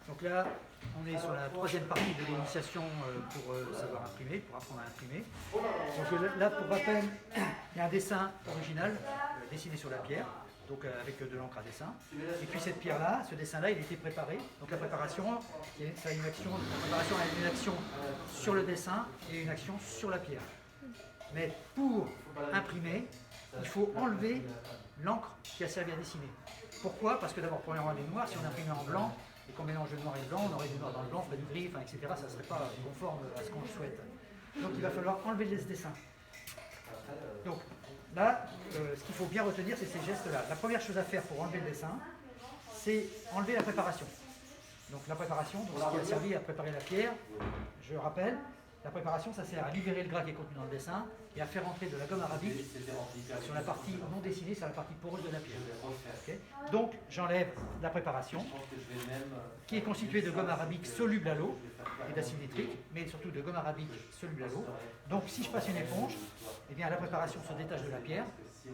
Donc là, on est sur la troisième partie de l'initiation pour savoir imprimer, pour apprendre à imprimer. Donc là, pour rappel, il y a un dessin original dessiné sur la pierre, donc avec de l'encre à dessin. Et puis cette pierre-là, ce dessin-là, il a été préparé. Donc la préparation, ça a une action, la préparation a une action sur le dessin et une action sur la pierre. Mais pour imprimer, il faut enlever l'encre qui a servi à dessiner. Pourquoi? Parce que d'abord, premièrement, elle est noire. Si on imprimait en blanc et qu'on mélange le noir et le blanc, on aurait du noir dans le blanc, on ferait du gris, etc. Ça ne serait pas conforme à ce qu'on souhaite. Donc il va falloir enlever ce dessin. Donc là, ce qu'il faut bien retenir, c'est ces gestes-là. La première chose à faire pour enlever le dessin, c'est enlever la préparation. Donc la préparation, donc ce qui a servi à préparer la pierre, je rappelle, la préparation, ça sert à libérer le gras qui est contenu dans le dessin et à faire entrer de la gomme arabique sur la partie non dessinée, sur la partie poreuse de la pierre. Okay. Donc j'enlève la préparation, qui est constituée de gomme arabique soluble à l'eau et d'acide nitrique, mais surtout de gomme arabique soluble à l'eau. Donc si je passe une éponge, eh bien la préparation se détache de la pierre et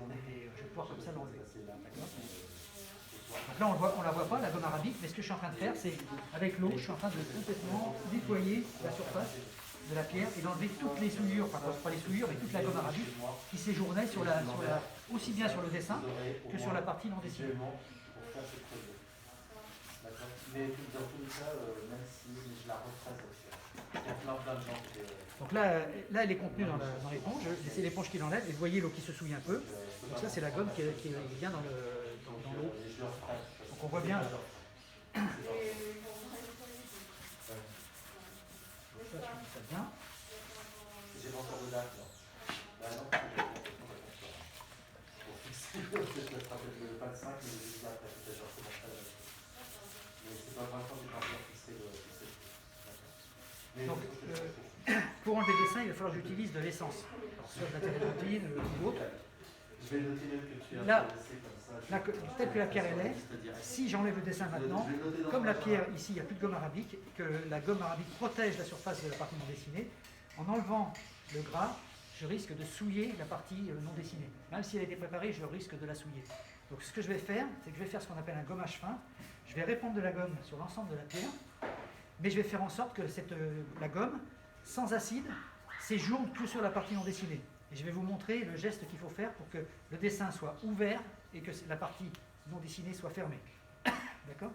je vais pouvoir comme ça l'enlever. Donc là, on ne la voit pas, la gomme arabique, mais ce que je suis en train de faire, c'est, avec l'eau, je suis en train de complètement nettoyer la surface de la pierre et d'enlever toutes les souillures, enfin pas les souillures, mais toute la gomme arabique qui séjournait aussi bien sur le dessin que sur la partie non dessinée. Mais dans tous les cas, même si je la retrace, donc là, elle est contenue dans l'éponge, c'est l'éponge qui l'enlève, et vous voyez l'eau qui se souille un peu. Donc ça, c'est la gomme qui vient dans l'eau. Donc on voit bien. Ça bien. J'ai pas encore de date, là. Là, non, c'est pas le 5, mais juste là, peut-être genre comment ça va. Mais c'est pas vraiment du temps fixé le. Donc, pour enlever le dessin, il va falloir que j'utilise de l'essence, soit de la térébenthine ou autre. Je vais noter même que tu as là, comme ça. telle que la pierre elle est, si j'enlève le dessin maintenant, comme la pierre ici, il n'y a plus de gomme arabique, que la gomme arabique protège la surface de la partie non dessinée, en enlevant le gras, je risque de souiller la partie non dessinée. Même si elle a été préparée, je risque de la souiller. Donc ce que je vais faire, c'est que je vais faire ce qu'on appelle un gommage fin. Je vais répandre de la gomme sur l'ensemble de la pierre, mais je vais faire en sorte que la gomme, sans acide, séjourne que sur la partie non dessinée. Et je vais vous montrer le geste qu'il faut faire pour que le dessin soit ouvert et que la partie non dessinée soit fermée. D'accord?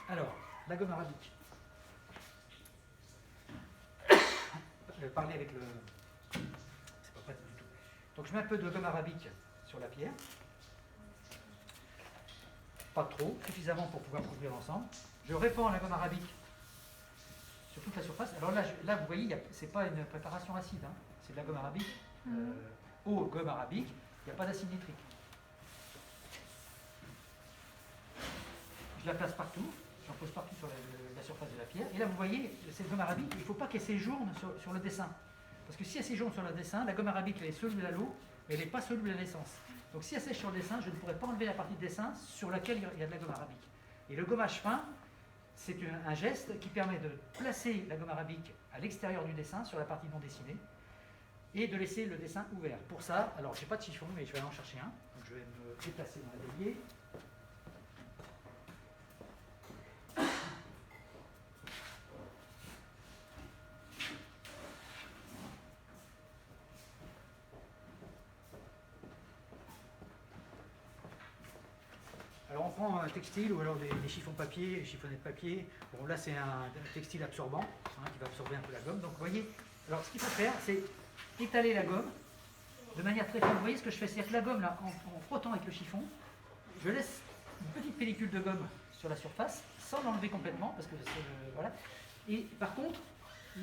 Alors, la gomme arabique. Parler avec le... C'est pas prêt du tout. Donc je mets un peu de gomme arabique sur la pierre. Pas trop, suffisamment pour pouvoir couvrir l'ensemble. Je répands la gomme arabique sur toute la surface. Alors là vous voyez, ce n'est pas une préparation acide, hein. C'est de la gomme arabique, eau, gomme arabique, il n'y a pas d'acide nitrique. Je la place partout, j'en pose partout sur la surface de la pierre. Et là vous voyez, cette gomme arabique, il ne faut pas qu'elle séjourne sur le dessin. Parce que si elle séjourne sur le dessin, la gomme arabique elle est soluble à l'eau, mais elle n'est pas soluble à l'essence. Donc si elle sèche sur le dessin, je ne pourrai pas enlever la partie de dessin sur laquelle il y a de la gomme arabique. Et le gommage fin, c'est un geste qui permet de placer la gomme arabique à l'extérieur du dessin, sur la partie non dessinée, et de laisser le dessin ouvert. Pour ça, alors je n'ai pas de chiffon, mais je vais aller en chercher un. Donc je vais me déplacer dans l'atelier. Alors on prend un textile ou alors des chiffons papier, des chiffonnets de papier. Bon là c'est un textile absorbant, hein, qui va absorber un peu la gomme. Donc vous voyez, alors ce qu'il faut faire c'est étaler la gomme de manière très fine. Vous voyez ce que je fais, c'est que la gomme là, en frottant avec le chiffon, je laisse une petite pellicule de gomme sur la surface, sans l'enlever complètement, parce que c'est voilà. Et par contre,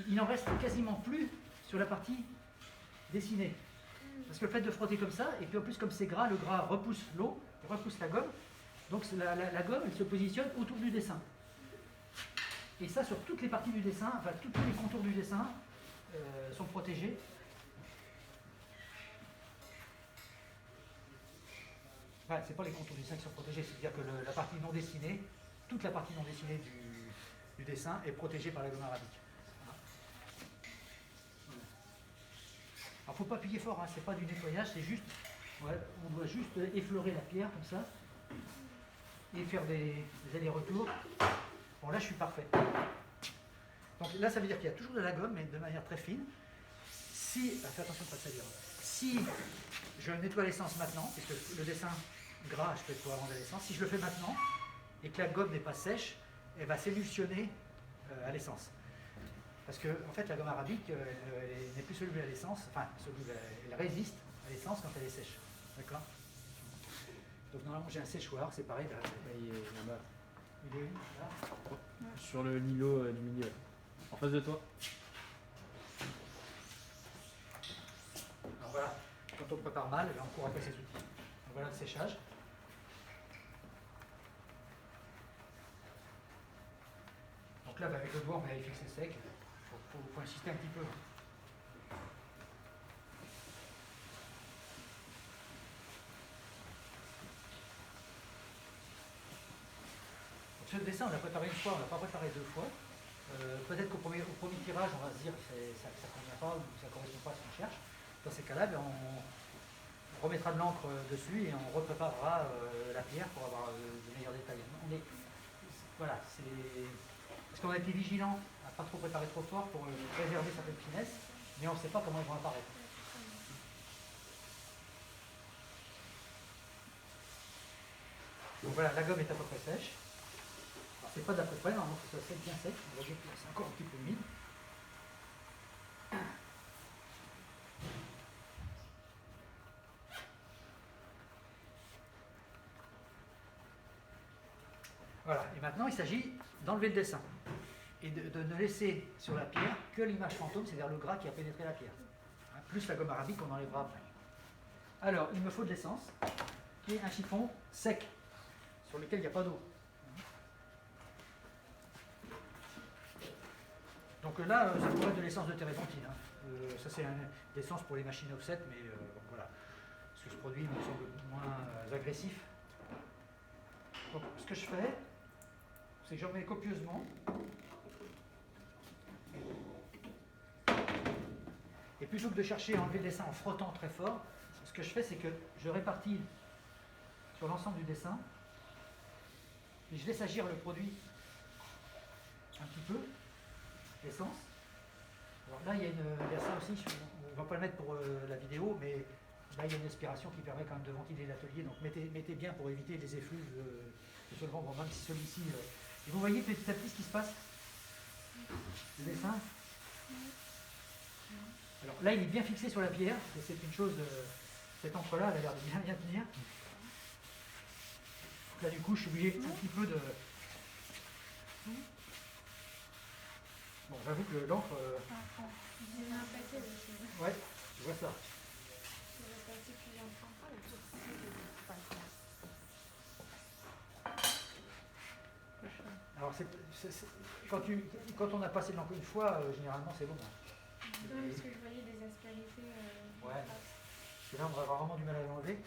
il n'en reste quasiment plus sur la partie dessinée. Parce que le fait de frotter comme ça, et puis en plus comme c'est gras, le gras repousse l'eau, repousse la gomme. Donc la gomme, elle se positionne autour du dessin. Et ça, sur toutes les parties du dessin, enfin tous les contours du dessin sont protégés. Enfin, c'est pas les contours du dessin qui sont protégés, c'est-à-dire que la partie non dessinée, toute la partie non dessinée du dessin est protégée par la gomme arabique. Alors, il ne faut pas appuyer fort, hein, c'est pas du nettoyage, c'est juste, ouais, on doit juste effleurer la pierre comme ça. Et faire des allers-retours. Bon, là, je suis parfait. Donc là, ça veut dire qu'il y a toujours de la gomme, mais de manière très fine. Si, fais attention de ne pas te salir. Si je nettoie l'essence maintenant, puisque le dessin gras, je peux pouvoir rendre l'essence, si je le fais maintenant, et que la gomme n'est pas sèche, elle va s'émulsionner à l'essence. Parce que, en fait, la gomme arabique, elle n'est plus soluble à l'essence, enfin, soluble, elle résiste à l'essence quand elle est sèche. D'accord? Donc, normalement, j'ai un séchoir, c'est pareil. Là, Il est là-bas. il est où, là? Sur le îlot du milieu. En face de toi. Alors voilà, quand on prépare mal, on court après ces outils. Donc voilà le séchage. Donc là, avec le doigt, on vérifie que c'est sec. Il faut insister un petit peu. Donc ce dessin, on l'a préparé une fois, on ne l'a pas préparé deux fois. Peut-être au premier tirage, on va se dire que ça ne convient pas ou ça ne correspond pas à ce qu'on cherche. Dans ces cas-là, on remettra de l'encre dessus et on repréparera la pierre pour avoir de meilleurs détails. Voilà, parce qu'on a été vigilant à ne pas trop préparer trop fort pour préserver certaines finesses, mais on ne sait pas comment elles vont apparaître. Donc voilà, la gomme est à peu près sèche. Alors c'est pas d'à peu près, normalement il faut que ça soit bien sec, on va dire que c'est encore un petit peu humide. Voilà, et maintenant il s'agit d'enlever le dessin et de ne laisser sur la pierre que l'image fantôme, c'est-à-dire le gras qui a pénétré la pierre. Hein, plus la gomme arabique qu'on enlèvera après. Alors, il me faut de l'essence, qui est un chiffon sec, sur lequel il n'y a pas d'eau. Donc là, ça pourrait être de l'essence de térébenthine. Hein. Ça c'est l'essence pour les machines offset, mais bon, voilà. Parce que ce produit me semble moins agressif. Donc ce que je fais, c'est que j'en mets copieusement. Et plutôt que de chercher à enlever le dessin en frottant très fort, ce que je fais, c'est que je répartis sur l'ensemble du dessin, et je laisse agir le produit un petit peu, l'essence. Alors là, il y a ça aussi, on ne va pas le mettre pour la vidéo, mais là, il y a une aspiration qui permet quand même de ventiler l'atelier, donc mettez bien pour éviter les effluves de solvant, bon, même si celui-ci... Et vous voyez petit à petit ce qui se passe, le dessin. Alors là, il est bien fixé sur la pierre, et c'est une chose, cette encre-là, elle a l'air de bien tenir. Donc là, du coup, je suis obligé un petit peu de... Bon, j'avoue que l'encre... Ouais, je vois ça. Alors, quand on a passé de l'encre une fois, généralement, c'est bon. Non, parce que je voyais des aspérités. Ouais. Parce que là, on va avoir vraiment du mal à l'enlever.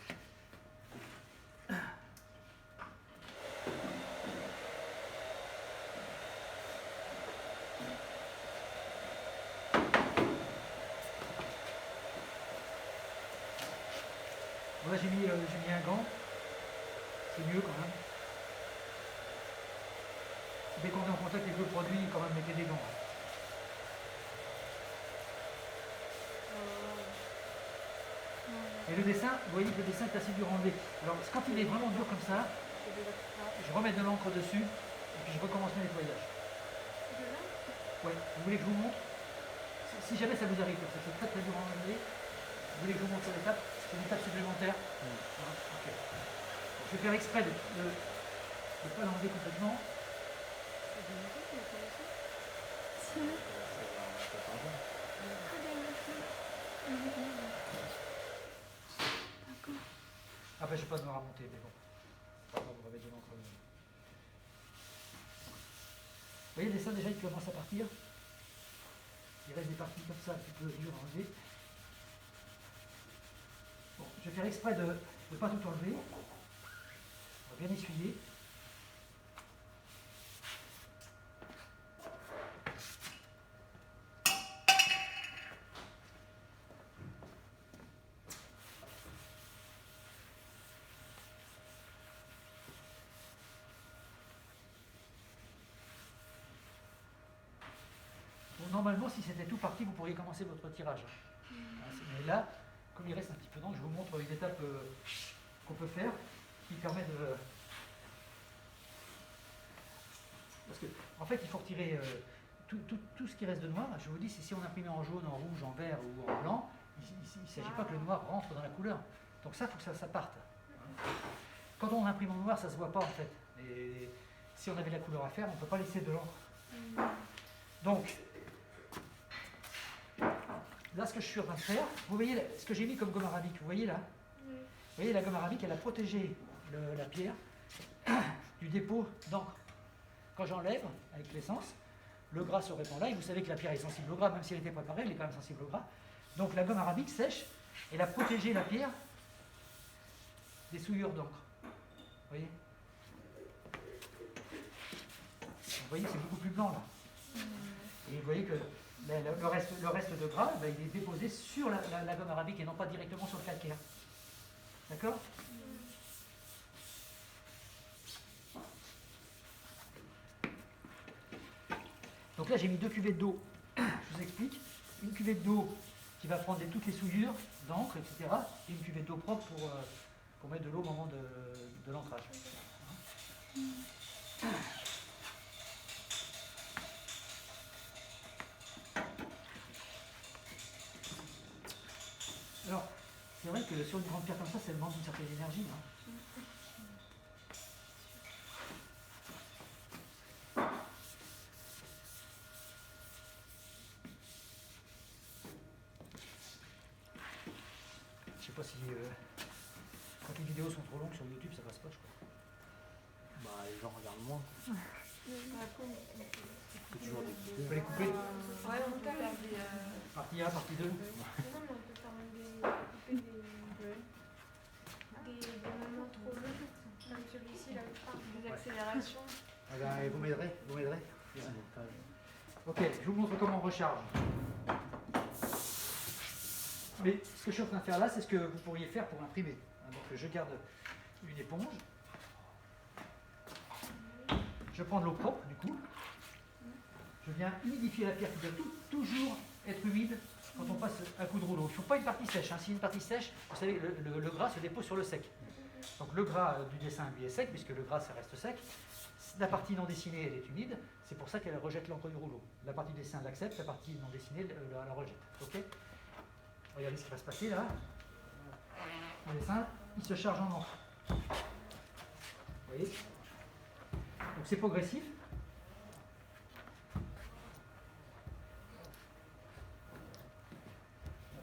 Bon, là, j'ai mis un gant. C'est mieux quand même. Dès qu'on est en contact avec le produit, quand même, mettez des gants. Et le dessin, vous voyez que le dessin est assez dur à enlever. Alors quand il est vraiment dur comme ça, je remets de l'encre dessus et puis je recommence le nettoyage. Ouais, vous voulez que je vous montre? Si jamais ça vous arrive, parce que c'est très très dur à enlever, vous voulez que je vous montre l'étape? C'est une étape supplémentaire. Okay. Donc, je vais faire exprès de ne pas l'enlever complètement. Ah ben je vais pas devoir remonter, mais bon. Vous avez de l'encre. Vous voyez le dessin déjà il commence à partir. Il reste des parties comme ça un petit peu dures à enlever. Bon, je vais faire exprès de ne pas tout enlever. On va bien essuyer. normalement, si c'était tout parti, vous pourriez commencer votre tirage. Mais là, comme il reste un petit peu d'encre, je vous montre une étape qu'on peut faire qui permet de... Parce que, en fait, il faut retirer tout ce qui reste de noir. Je vous dis, si on imprimait en jaune, en rouge, en vert ou en blanc, il ne s'agit pas que le noir rentre dans la couleur. Donc ça, il faut que ça parte. Quand on imprime en noir, ça ne se voit pas en fait. Et si on avait la couleur à faire, on ne peut pas laisser de l'encre. Donc, là, ce que je suis en train de faire, vous voyez ce que j'ai mis comme gomme arabique, vous voyez là? Oui. Vous voyez, la gomme arabique, elle a protégé la pierre du dépôt d'encre. Quand j'enlève avec l'essence, le gras se répand là, et vous savez que la pierre est sensible au gras, même si elle était préparée, elle est quand même sensible au gras. Donc la gomme arabique sèche, elle a protégé la pierre des souillures d'encre. Vous voyez? Vous voyez, c'est beaucoup plus blanc là. Et vous voyez que le reste de gras, ben, il est déposé sur la gomme arabique et non pas directement sur le calcaire. D'accord? Donc là, j'ai mis 2 cuvettes d'eau. Je vous explique. Une cuvette d'eau qui va prendre toutes les souillures d'encre, etc. Et une cuvette d'eau propre pour mettre de l'eau au moment de l'ancrage. Alors, c'est vrai que sur une grande pierre comme ça demande une certaine énergie. Hein. Je sais pas si quand les vidéos sont trop longues sur YouTube, ça passe pas, je crois. Bah, les gens regardent moins. C'est toujours des Vous pouvez les couper. Ouais, on peut faire des. Partie 1, partie 2. Non, mais on peut faire couper des moments trop longs, comme celui-ci, là, des accélérations. Ah ben, vous m'aiderez, vous m'aiderez. C'est un montage. Ok, je vous montre comment on recharge. Mais ce que je suis en train de faire là, c'est ce que vous pourriez faire pour imprimer. Donc je garde une éponge. Je prends de l'eau propre du coup. Je viens humidifier la pierre qui doit toujours être humide quand on passe un coup de rouleau. Il ne faut pas une partie sèche. Hein. Si une partie sèche, vous savez, le gras se dépose sur le sec. Donc le gras du dessin lui est sec, puisque le gras ça reste sec. La partie non dessinée, elle est humide. C'est pour ça qu'elle rejette l'encre du rouleau. La partie dessin l'accepte, la partie non dessinée la rejette. Ok ? Regardez ce qui va se passer là. Le dessin, il se charge en encre. Vous voyez? Donc c'est progressif. Donc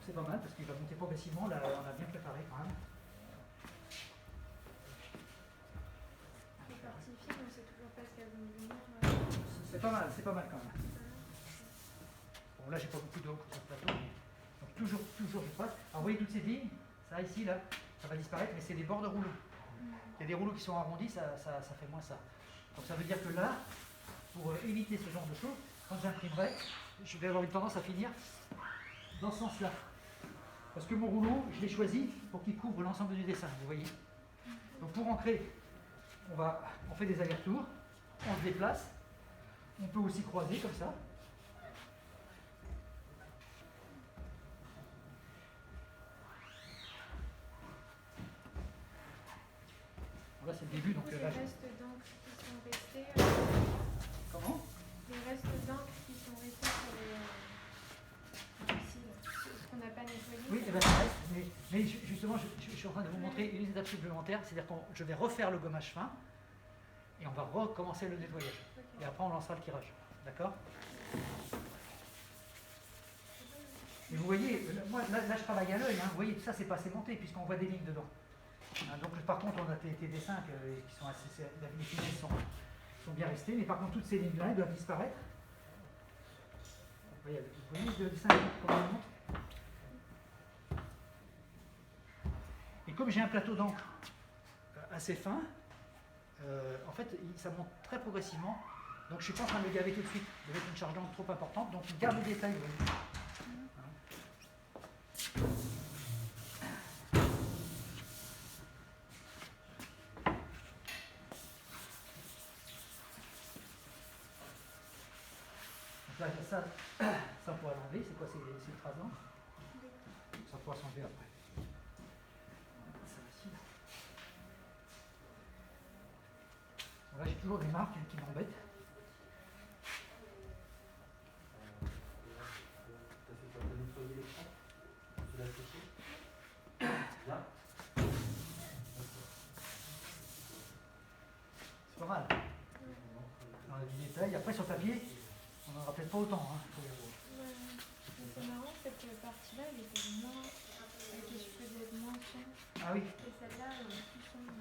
c'est pas mal parce qu'il va monter progressivement. Là, on a bien préparé quand même. Les parties fines, on sait toujours pas ce qu'elles vont devenir. C'est pas mal quand même. Bon, là j'ai pas beaucoup d'encre sur le plateau. Donc toujours je passe. Alors vous voyez toutes ces lignes, ça ici, là, ça va disparaître, mais c'est des bords de rouleaux. Il y a des rouleaux qui sont arrondis, ça fait moins ça. Donc ça veut dire que là, pour éviter ce genre de choses, quand j'imprimerai, je vais avoir une tendance à finir dans ce sens-là. Parce que mon rouleau, je l'ai choisi pour qu'il couvre l'ensemble du dessin, vous voyez. Donc pour ancrer, on fait des allers-retours, on se déplace, on peut aussi croiser comme ça. Là c'est le début, donc Les là, restes d'encre qui sont restés. Comment? Les restes d'encre qui sont restés sur les. Ici, là, ce qu'on n'a pas nettoyé. Oui, eh ben, ça reste, mais justement, je suis en train de vous montrer une étape supplémentaire, c'est-à-dire que je vais refaire le gommage fin et on va recommencer le nettoyage. Ok. Et après, on lancera le tirage. D'accord? Et vous voyez, moi là je travaille à l'œil, hein, vous voyez, tout ça c'est pas assez monté puisqu'on voit des lignes dedans. Hein, donc par contre, on a tes dessins qui sont assez. Les finesses sont bien restés, mais par contre, toutes ces lignes-là, elles doivent disparaître. Vous voyez le dessin comment il monte? Et comme j'ai un plateau d'encre assez fin, en fait, ça monte très progressivement. Donc je ne suis pas en train de le gaver tout de suite, de mettre une charge d'encre trop importante. Donc il garde le détail. Vous voyez. Là, ça on pourra l'enlever. C'est quoi? C'est l'écrasant. Ça pourra s'enlever après. Ça aussi, là. Bon, là, j'ai toujours des marques qui m'embêtent. T'as fait quoi? T'as nettoyé l'écran? Tu l'as séché? Bien? C'est pas mal. On a du détail. Après, sur papier, on n'en aura peut-être pas autant. Hein. Ouais. Mais c'est marrant, cette partie-là, elle était moins. Elle était supposée être moins sombre. Ah oui. Et celle-là, elle est plus sombre.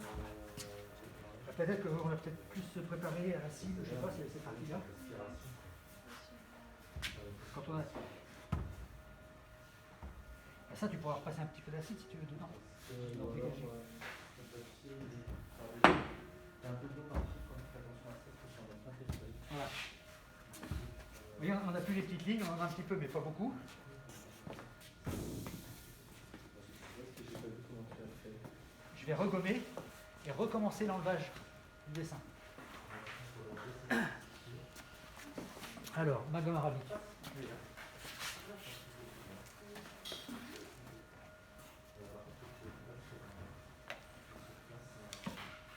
Peut-être qu'on a peut-être plus se préparer à la cible, je sais pas, c'est cette partie-là. Quand on a. Ah, ça, tu pourras repasser un petit peu d'acide si tu veux dedans. Donc, dégager. T'as un peu d'eau partout quand tu fais attention à ça, parce que ça va pas tes feuilles. Voilà. Vous voyez, on n'a plus les petites lignes, on en a un petit peu, mais pas beaucoup. Je vais regommer et recommencer l'enlevage du dessin. Alors, ma gomme arabique.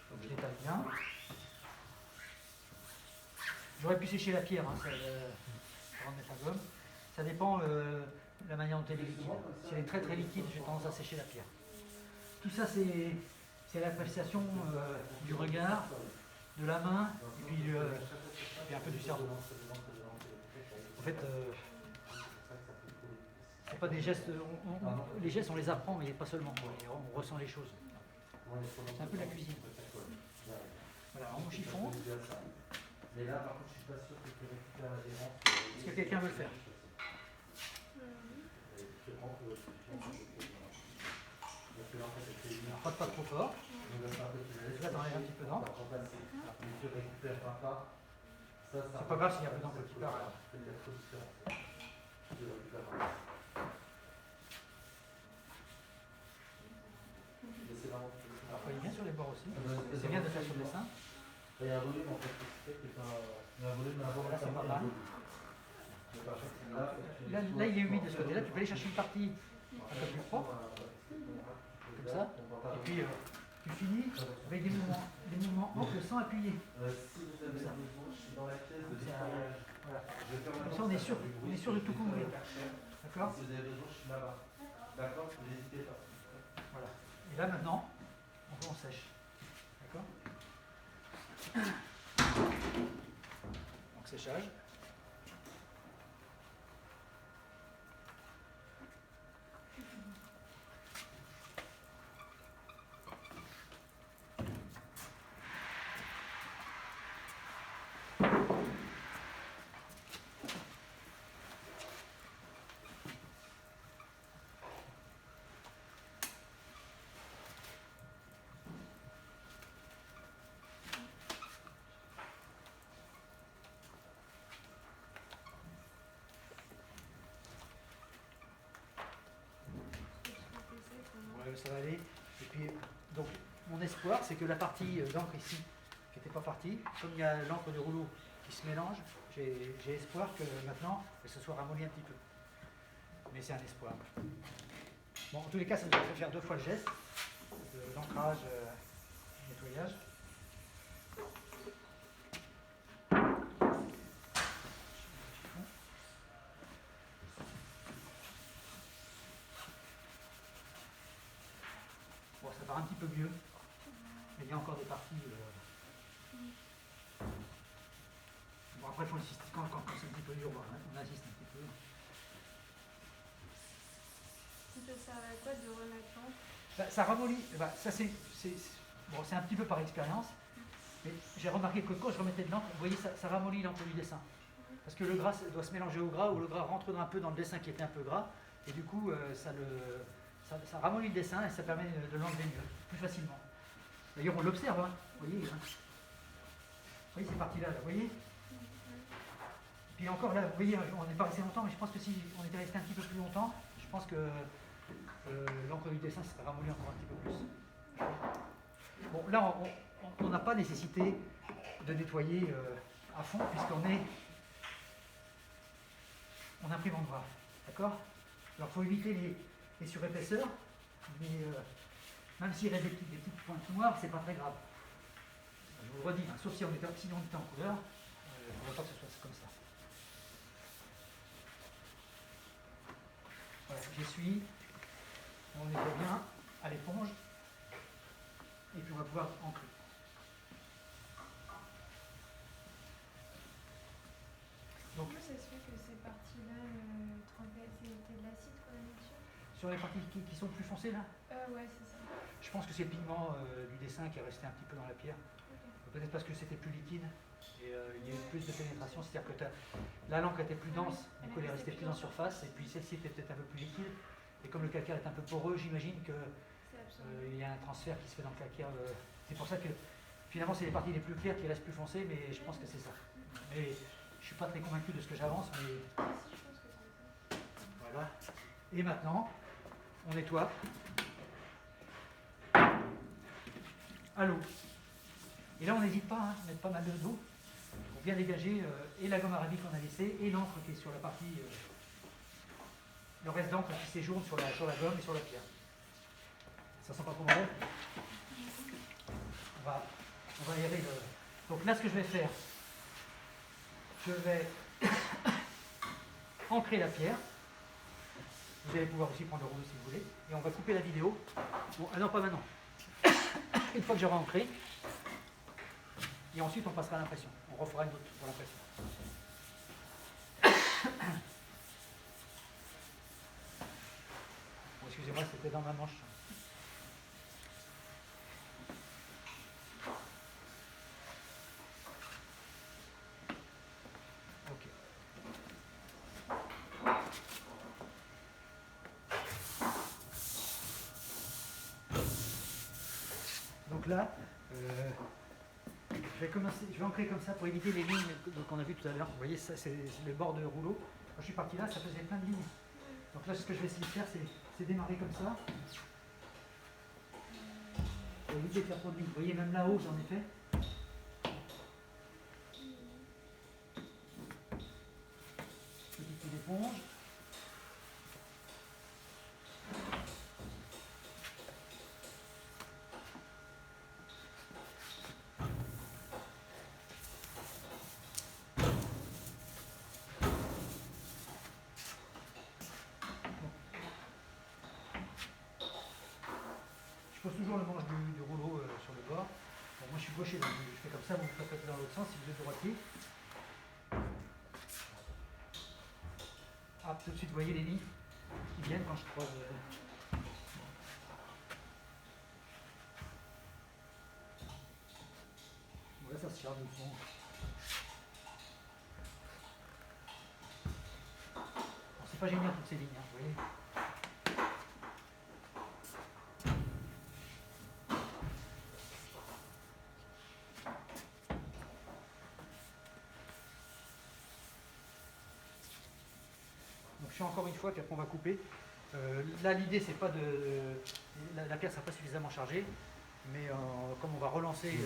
Donc, je l'étale bien. J'aurais pu sécher la pierre, hein, ça, avant de mettre la gomme. Ça dépend de la manière dont elle est liquide. Si elle est très très liquide, j'ai tendance à sécher la pierre. Tout ça, c'est l'appréciation du regard, de la main, et puis un peu du cerveau. En fait, c'est pas des gestes. Les gestes, on les apprend, mais pas seulement. On ressent les choses. C'est un peu la cuisine. Voilà, on chiffon. Mais là, par contre, je suis pas sûr que tu récupères l'adhérence. Est-ce que quelqu'un veut le faire? Alors, pas trop fort. Là, t'enlèves un petit peu d'encre. C'est pas grave s'il y a un peu d'encre qui part. Alors, faut aller bien sur les bords aussi. C'est bien de faire sur le dessin. Il y a un volume en fait, c'est qui est pas. Il y a un volume, Là, c'est pas mal. Là, il est humide de ce côté-là. Tu peux aller chercher une partie un peu plus propre. Comme ça. Et puis, tu finis avec des mouvements amples sans appuyer. Si vous avez besoin, je suis dans la pièce de nettoyage. Voilà. Comme ça, on est sûr de tout couvrir. D'accord? Si vous avez besoin, je suis là-bas. D'accord? N'hésitez pas. Voilà. Et là, maintenant, on sèche. D'accord? Donc, séchage. Ouais, ça va aller. Et puis, donc, mon espoir, c'est que la partie d'encre ici, qui n'était pas partie, comme il y a l'encre de rouleau qui se mélange, j'ai espoir que maintenant, elle se soit ramollie un petit peu. Mais c'est un espoir. Bon, en tous les cas, ça nous a fait faire 2 fois le geste, l'ancrage, nettoyage. Bon, ça part un petit peu mieux, mais il y a encore des parties. Bon, après, il faut insister. Quand c'est un petit peu dur, on insiste un petit peu. Ça sert à quoi de remettre l'encre? Ça ramollit. Ça, c'est un petit peu par expérience, mais j'ai remarqué que quand je remettais de l'encre, vous voyez, ça ramollit l'encre du dessin. Parce que le gras doit se mélanger au gras, ou le gras rentre un peu dans le dessin qui était un peu gras, et du coup, ça ramollit le dessin et ça permet de l'enlever mieux, plus facilement. D'ailleurs, on l'observe, hein. Vous voyez, hein. Vous voyez ces parties-là, vous voyez. Puis encore là, vous voyez, on n'est pas resté longtemps, mais je pense que si on était resté un petit peu plus longtemps, je pense que l'encre du dessin serait ramollie encore un petit peu plus. Bon, là, on n'a pas nécessité de nettoyer à fond, puisqu'on est on imprime en noir. D'accord? Alors il faut éviter les surépaisseurs, mais même s'il reste des petites pointes noires, c'est pas très grave. Je vous le redis, hein, sauf si on était en couleur, il ne faudrait pas que ce soit comme ça. Voilà, j'essuie, on nettoie bien à l'éponge, et puis on va pouvoir ancrer. Donc, Comment ça se fait que ces parties-là trempaient? C'était de l'acide qu'on a mis dessus? sur les parties qui sont plus foncées là, Ouais, c'est ça. je pense que c'est le pigment du dessin qui est resté un petit peu dans la pierre. Ok. Peut-être parce que c'était plus liquide et il y a eu plus de pénétration, c'est-à-dire que la langue était plus dense, du coup elle est restée plus en surface, et puis celle-ci était peut-être un peu plus liquide. Et comme le calcaire est un peu poreux, j'imagine que C'est absorbé. il y a un transfert qui se fait dans le calcaire. C'est pour ça que finalement c'est les parties les plus claires qui restent plus foncées, mais je pense que c'est ça. Mais je suis pas très convaincu de ce que j'avance, mais Ah si, je pense que c'est ça. voilà. Et maintenant, on nettoie à l'eau. Et là, on n'hésite pas à mettre pas mal d'eau pour bien dégager et la gomme arabique qu'on a laissée et l'encre qui est sur la partie, le reste d'encre qui séjourne sur la gomme et sur la pierre. Ça sent pas trop mauvais. On va aérer le... Donc là, ce que je vais faire, je vais ancrer la pierre. Vous allez pouvoir aussi prendre le rouleau si vous voulez. Et on va couper la vidéo. Bon, ah non, pas maintenant. Une fois que j'aurai ancré. Et ensuite, on passera à l'impression. On refera une autre pour l'impression. Bon, excusez-moi, c'était dans ma manche. Ok. Donc là, je vais ancrer comme ça pour éviter les lignes qu'on a vues tout à l'heure. Vous voyez, ça c'est le bord de rouleau. Quand je suis parti là, ça faisait plein de lignes. Donc là, ce que je vais essayer de faire, c'est démarrer comme ça. Pour éviter de faire trop de lignes. Vous voyez, même là-haut, j'en ai fait. Petit coup d'éponge. Je pose toujours le manche du rouleau sur le bord. Bon, moi je suis gaucher, donc je fais comme ça, vous faites dans l'autre sens si vous êtes droitier. Ah, tout de suite, vous voyez les lignes qui viennent quand je croise. Ouais, ça se charge le son. Bon, c'est pas génial toutes ces lignes, hein, vous voyez. Donc je fais encore une fois, puis après on va couper. Là l'idée c'est pas de... La pierre sera pas suffisamment chargée, mais comme on va relancer,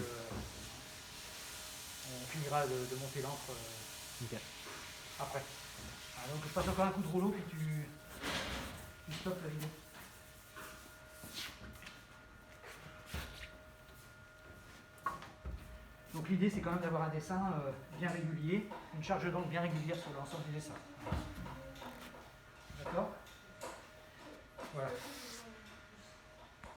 on finira de monter l'encre après. Ah, donc je passe encore un coup de rouleau, puis tu stoppes la vidéo. Donc l'idée c'est quand même d'avoir un dessin bien régulier, une charge d'encre bien régulière sur l'ensemble du dessin.